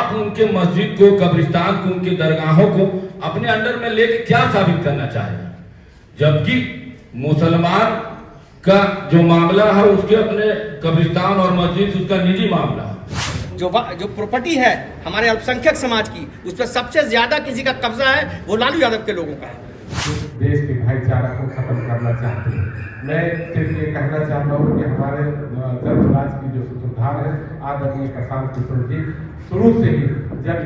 आप उनके मस्जिद को, कब्रिस्तान को, उनके दरगाहों को अपने अंडर में लेके क्या साबित करना चाहेगा? जबकि मुसलमान का जो मामला है उसके अपने कब्रिस्तान और मस्जिद उसका निजी मामला है। जो प्रॉपर्टी है हमारे अल्पसंख्यक समाज की, उस पर सबसे ज्यादा किसी का कब्जा है, वो लालू यादव के लोगों का है। देश के भाईचारा को खत्म करना चाहते हैं। मैं सिर्फ ये कहना चाहता हूँ कि हमारे जन स्वराज की जो सूत्रधार है आदरणीय प्रशांत किशोर जी, शुरू से ही जब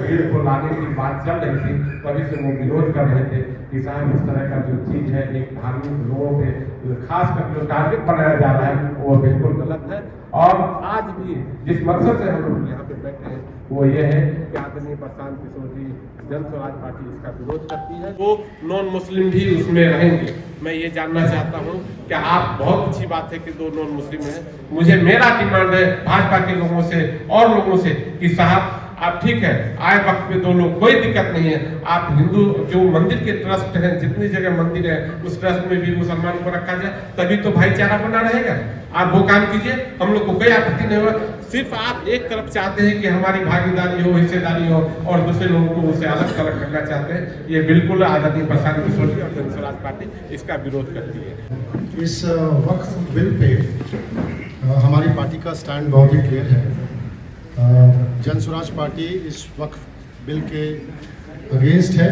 भीड़ को लाने की बात चल रही थी तभी से वो विरोध कर रहे थे कि साहब इस तरह का जो चीज़ है एक धार्मिक लोगों पे खास कर जो टारगेट बनाया जा रहा है वो बिल्कुल गलत है। और आज भी जिस मकसद से हम लोग यहाँ पे बैठे हैं वो ये है कि आदरणीय प्रशांत किशोर जी, जन स्वराज पार्टी इसका विरोध करती है, वो नॉन मुस्लिम भी उसमें रहेंगे। मैं ये जानना चाहता हूँ कि आप, बहुत अच्छी बात है कि 2 नॉन मुस्लिम हैं, मुझे मेरा डिमांड है भाजपा के लोगों से और लोगों से कि साहब आप ठीक है, आए वक्त पे 2 लोग, कोई दिक्कत नहीं है। आप हिंदू जो मंदिर के ट्रस्ट हैं, जितनी जगह मंदिर है उस ट्रस्ट में भी मुसलमान को रखा जाए, तभी तो भाईचारा बना रहेगा। आप वो काम कीजिए, हम लोग को कोई आपत्ति नहीं होगा। सिर्फ आप एक तरफ चाहते हैं कि हमारी भागीदारी हो, हिस्सेदारी हो, और दूसरे लोगों को उससे अलग थलग करना चाहते हैं। ये बिल्कुल आज़ादी प्रसाद किशोर जी और जन स्वराज पार्टी इसका विरोध करती है। इस वक्फ बिल पे हमारी पार्टी का स्टैंड बहुत ही क्लियर है। जन स्वराज पार्टी इस वक्फ बिल के अगेंस्ट है,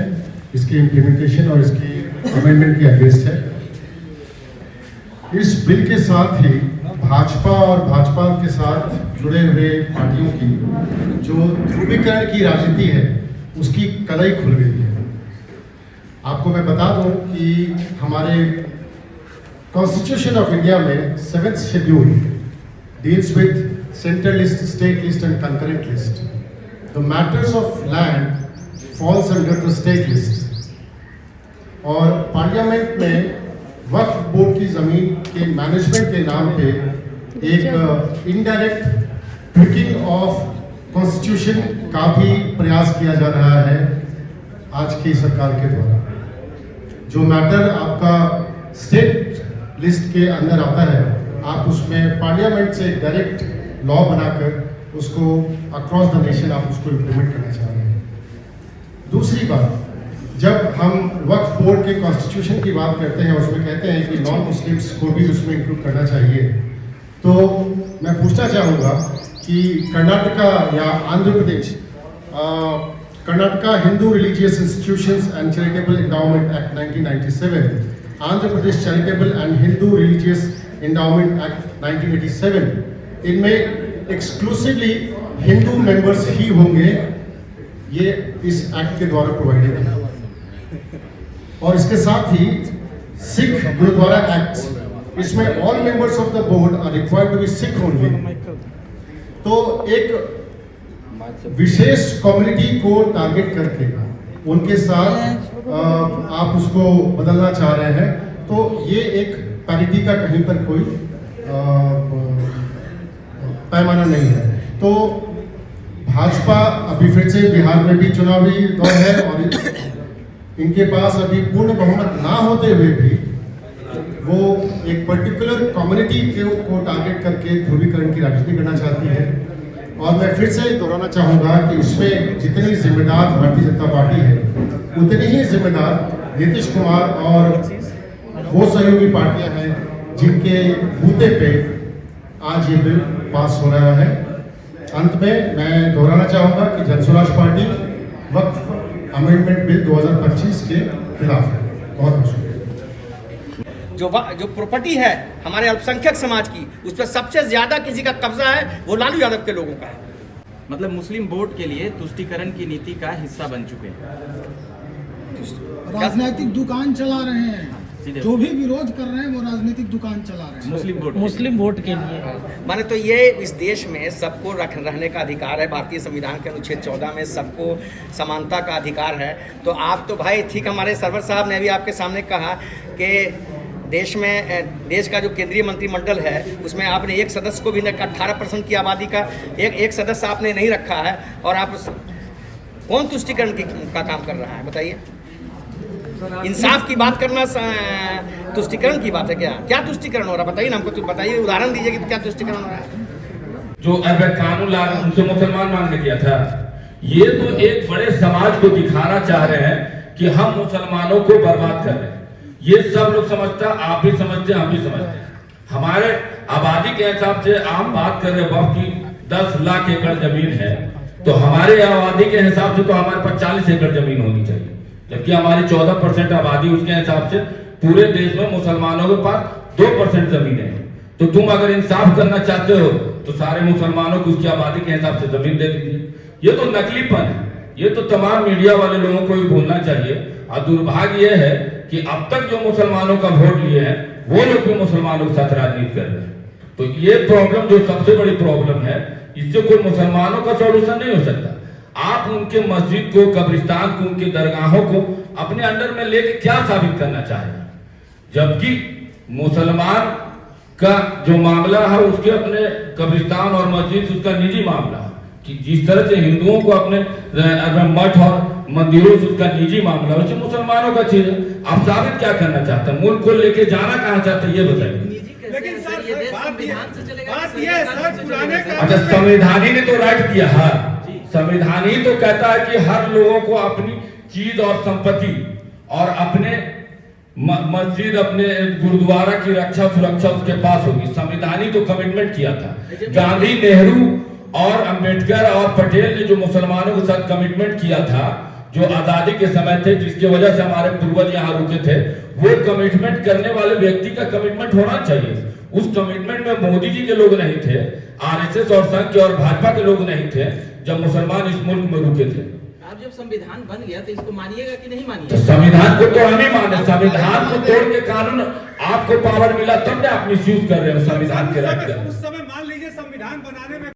इसकी इम्प्लीमेंटेशन और इसकी अमेंडमेंट के अगेंस्ट है। इस बिल के साथ ही भाजपा और भाजपा के साथ जुड़े हुए पार्टियों की जो ध्रुवीकरण की राजनीति है उसकी कलई खुल गई है। आपको मैं बता दूं कि हमारे कॉन्स्टिट्यूशन ऑफ इंडिया में 7th schedule deals with central list, state list and concurrent list. The matters of land falls under the state list. और पार्लियामेंट में वक्फ बोर्ड की ज़मीन के मैनेजमेंट के नाम पे एक इनडायरेक्ट ट्विकिंग ऑफ कॉन्स्टिट्यूशन का भी प्रयास किया जा रहा है आज की सरकार के द्वारा। जो मैटर आपका स्टेट लिस्ट के अंदर आता है, आप उसमें पार्लियामेंट से डायरेक्ट लॉ बनाकर उसको अक्रॉस द नेशन आप उसको इम्प्लीमेंट करना चाह रहे हैं। दूसरी बात, जब हम वक्फ बोर्ड के कॉन्स्टिट्यूशन की बात करते हैं, उसमें कहते हैं कि नॉन मुस्लिम्स को भी उसमें इंक्लूड करना चाहिए, तो मैं पूछना चाहूँगा कि कर्नाटका या Andhra Pradesh, Karnataka Hindu religious institutions and charitable endowment act 1997, Andhra Pradesh charitable and Hindu religious endowment act 1987, इनमें एक्सक्लूसिवली हिंदू मेंबर्स ही होंगे, ये इस एक्ट के द्वारा प्रोवाइडेड है। और इसके साथ ही सिख गुरुद्वारा एक्ट, इसमें all members of the board are required to be Sikh only. तो एक विशेष कम्युनिटी को टारगेट करके उनके साथ आप उसको बदलना चाह रहे हैं, तो ये एक पैरिटी का कहीं पर कोई पैमाना नहीं है। तो भाजपा अभी फिर से बिहार में भी चुनावी दौर है और इनके पास अभी पूर्ण बहुमत ना होते हुए भी वो एक पर्टिकुलर कम्युनिटी को टारगेट करके ध्रुवीकरण की राजनीति करना चाहती है। और मैं फिर से दोहराना चाहूँगा कि इसमें जितनी जिम्मेदार भारतीय जनता पार्टी है, उतनी ही जिम्मेदार नीतीश कुमार और वो सहयोगी पार्टियां हैं जिनके बूते पे आज ये बिल पास हो रहा है। अंत में मैं दोहराना चाहूँगा कि जन स्वराज पार्टी वक्फ अमेंडमेंट बिल 2025 के खिलाफ है। बहुत बहुत शुक्रिया। जो प्रॉपर्टी है हमारे अल्पसंख्यक समाज की, उस पर सबसे ज्यादा किसी का कब्जा है, वो लालू यादव के लोगों का है। मतलब मुस्लिम वोट के लिए तुष्टीकरण की नीति का हिस्सा बन चुके हैं। राजनीतिक दुकान चला रहे हैं, जो भी विरोध कर रहे हैं वो राजनीतिक दुकान चला रहे हैं मुस्लिम वोट के लिए। माने तो ये इस देश में सबको रहने का अधिकार है। भारतीय संविधान के अनुच्छेद 14 में सबको समानता का अधिकार है। तो आप तो भाई ठीक, हमारे सरवर साहब ने भी आपके सामने कहा कि देश का जो केंद्रीय मंत्रिमंडल है उसमें आपने एक सदस्य को भी 18% की आबादी का एक सदस्य आपने नहीं रखा है, और आप कौन तुष्टीकरण का काम कर रहा है बताइए? इंसाफ की बात करना तुष्टीकरण की बात है क्या? क्या तुष्टीकरण हो रहा है बताइए ना हमको, तो बताइए, उदाहरण दीजिए कि क्या तुष्टीकरण हो रहा है। जो अगर कानून ला उनसे मुसलमान मांगने किया था। ये तो एक बड़े समाज को दिखाना चाह रहे हैं कि हम मुसलमानों को बर्बाद कर रहे हैं। ये सब लोग समझता, आप भी समझते, हम भी समझते हैं। हमारे आबादी के हिसाब से आप बात कर रहे वक्त की 10 लाख एकड़ जमीन है, तो हमारे आबादी के हिसाब से तो हमारे पास 40 एकड़ जमीन होनी चाहिए, जबकि हमारी 14% आबादी, उसके हिसाब से पूरे देश में मुसलमानों के पास 2% जमीन है। तो तुम अगर इंसाफ करना चाहते हो तो सारे मुसलमानों को उसकी आबादी के हिसाब से जमीन दे दीजिए। ये तो नकलीपन है। ये तो तमाम मीडिया वाले लोगों को भी बोलना चाहिए। और दुर्भाग्य यह है कि अब तक जो मुसलमानों का वोट लिए हैं वो लोग भी मुसलमानों के साथ राजनीति कर रहे हैं। तो ये प्रॉब्लम जो सबसे बड़ी प्रॉब्लम है, इससे कोई मुसलमानों का सॉल्यूशन नहीं हो सकता। आप उनके मस्जिद को, कब्रिस्तान को, उनके दरगाहों को अपने अंडर में लेके क्या साबित करना चाहेगा, जबकि मुसलमान का जो मामला है उसके अपने कब्रिस्तान और मस्जिद उसका निजी मामला है। कि जिस तरह से हिंदुओं को अपने मठ और मंदिरों से उसका निजी मामला है, वैसे मुसलमानों का चीज है। आप साबित क्या करना चाहते हैं, मुल्क को लेके जाना कहाँ चाहते हैं, ये बताइए। लेकिन सर बात ये है सर, पुराने का अच्छा, संविधान ने तो राइट दिया है। संविधान ही तो कहता है कि हर लोगों को अपनी चीज और संपत्ति और अपने मस्जिद, अपने गुरुद्वारा की रक्षा सुरक्षा उसके पास होगी। संविधान ही तो कमिटमेंट किया था। गांधी, नेहरू और अंबेडकर और पटेल ने जो मुसलमानों के साथ कमिटमेंट किया था, जो आजादी के समय थे, जिसकी वजह से हमारे पूर्वज यहाँ रुके थे, वो कमिटमेंट करने वाले व्यक्ति का कमिटमेंट होना चाहिए। उस कमिटमेंट में मोदी जी के लोग नहीं थे, आरएसएस और संघ के और भाजपा के लोग नहीं थे जब मुसलमान इस मुल्क में रुके थे। आप जब संविधान बन गया तो इसको मानिएगा कि नहीं तो मानिएगा? संविधान को तो हम ही माने। संविधान को तोड़ के कानून आपको पावर मिला तब आप मिसयूज कर रहे हो संविधान के राइट का।